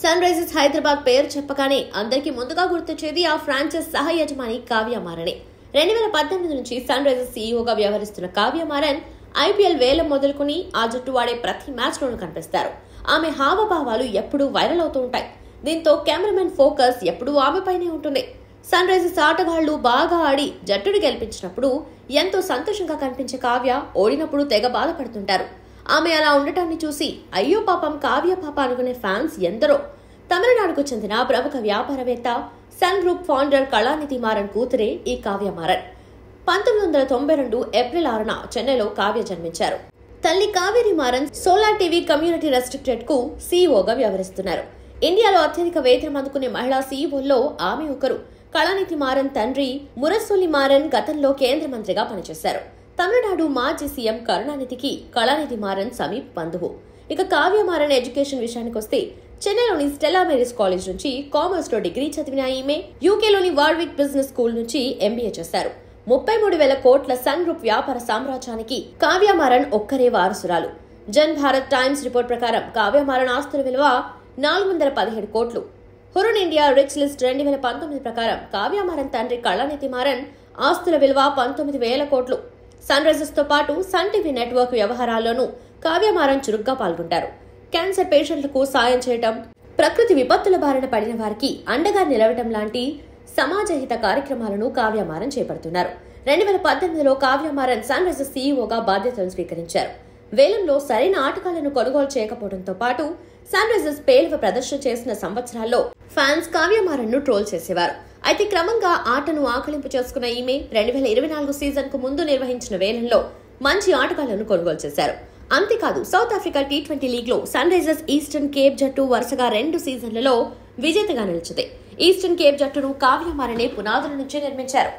Sun Risers Hyderabad పేరు చెప్పగానే అందరికీ ముందుగా గుర్తొచ్చేది ఆ ఫ్రాంచైజ్ సహ యజమాని కావ్య మారనే. 2018 నుంచి సన్ రైజర్స్ సీఈఓగా వ్యవహరిస్తున్న కావ్య మారన్ ఐపీఎల్ వేలం మొదలుకుని ఆ జట్టు వాడే ప్రతి మ్యాచ్ లోనూ కనిపిస్తారు. ఆమె హావభావాలు ఎప్పుడూ వైరల్ అవుతూ ఉంటాయి. దీంతో కెమెరామెన్ ఫోకస్ ఎప్పుడూ ఆమెపైనే ఉంటుంది. సన్ రైజర్స్ ఆటగాళ్లు బాగా ఆడి జట్టును గెలిపించినప్పుడు ఎంతో సంతోషంగా కనిపించే కావ్య ఓడినప్పుడు తెగ బాధపడుతుంటారు. ఆమె అలా ఉండటాన్ని చూసి అయ్యో పాపం కావ్య పాప అనుకునే ఫ్యాన్స్ ఎందరో. తమిళనాడుకు చెందిన ప్రముఖ వ్యాపారవేత్త sun group founder Kalanithi Maran కూతురే ఈ కావ్య మారన్. 1992 ఏప్రిల్ 6న చెన్నైలో కావ్య జన్మించారు. తల్లి Kaveri Maran solar TV community restricted కు సీఈఓగా వ్యవహరిస్తున్నారు. ఇండియాలో అత్యధిక వేతనం అందుకునే మహిళా సీఈఓల్లో ఆమె ఒకరు. కళానిధి మారన్ తండ్రి మురసొలి మారన్ గతంలో కేంద్ర మంత్రిగా పనిచేశారు. తమిళనాడు మాజీ సీఎం కరుణానిధికి కళానిధి మారన్ సమీప బంధువు. ఇక కావ్య మారన్ ఎడ్యుకేషన్ విషయానికి వస్తే చెన్నైలోని స్టెల్లా మేరీస్ కాలేజ్ నుంచి కామర్స్ లో డిగ్రీ చదివిన ఈమె యూకేలోని వార్విక్ బిజినెస్ స్కూల్ నుంచి ఎంబీఏ చేశారు. 33,000 కోట్ల సన్ గ్రూప్ వ్యాపార సామ్రాజ్యానికి కావ్య మారన్ ఒక్కరే వారసురాలు. జన్ భారత్ టైమ్స్ రిపోర్ట్ ప్రకారం కావ్య మారన్ ఆస్తుల విలువ 417 కోట్లు. హురున్ ఇండియా రిచ్ లిస్ట్ 2019 ప్రకారం కావ్య మారన్ తండ్రి కళానిధి మారన్ ఆస్తుల విలువ 19,000 కోట్లు. సన్ రైజర్స్ తో పాటు సన్ టీవీ నెట్వర్క్ వ్యవహారాల్లోనూ కావ్య మారన్ చురుగ్గా పాల్గొంటారు. క్యాన్సర్ పేషెంట్లకు సాయం చేయటం, ప్రకృతి విపత్తుల బారిన పడిన వారికి అండగా నిలవటం లాంటి సమాజహిత కార్యక్రమాలను కావ్య మారన్ చేపడుతున్నారు. 2018లో కావ్య మారన్ సన్ రైజర్స్ సీఈఓగా బాధ్యతలు స్వీకరించారు. వేలంలో సరైన ఆటగాళ్లను కొనుగోలు చేయకపోవడంతో పాటు సన్ రైజర్స్ పేలవ ప్రదర్శన చేసిన సంవత్సరాల్లో ఫ్యాన్స్ కావ్య మారన్ ను ట్రోల్ చేసేవారు. అయితే క్రమంగా ఆటను ఆకలింపు చేసుకున్న ఈమె 2024 సీజన్ కు ముందు నిర్వహించిన వేలంలో మంచి ఆటగాళ్లను కొనుగోలు చేశారు. అంతేకాదు సౌత్ ఆఫ్రికా T20 లీగ్ లో సన్ రైజర్స్ ఈస్టర్న్ కేప్ జట్టు వరుసగా 2 సీజన్లలో విజేతగా నిలిచింది. ఈస్టర్న్ కేప్ జట్టును కావ్య మారనే పునాదుల నుంచి నిర్మించారు.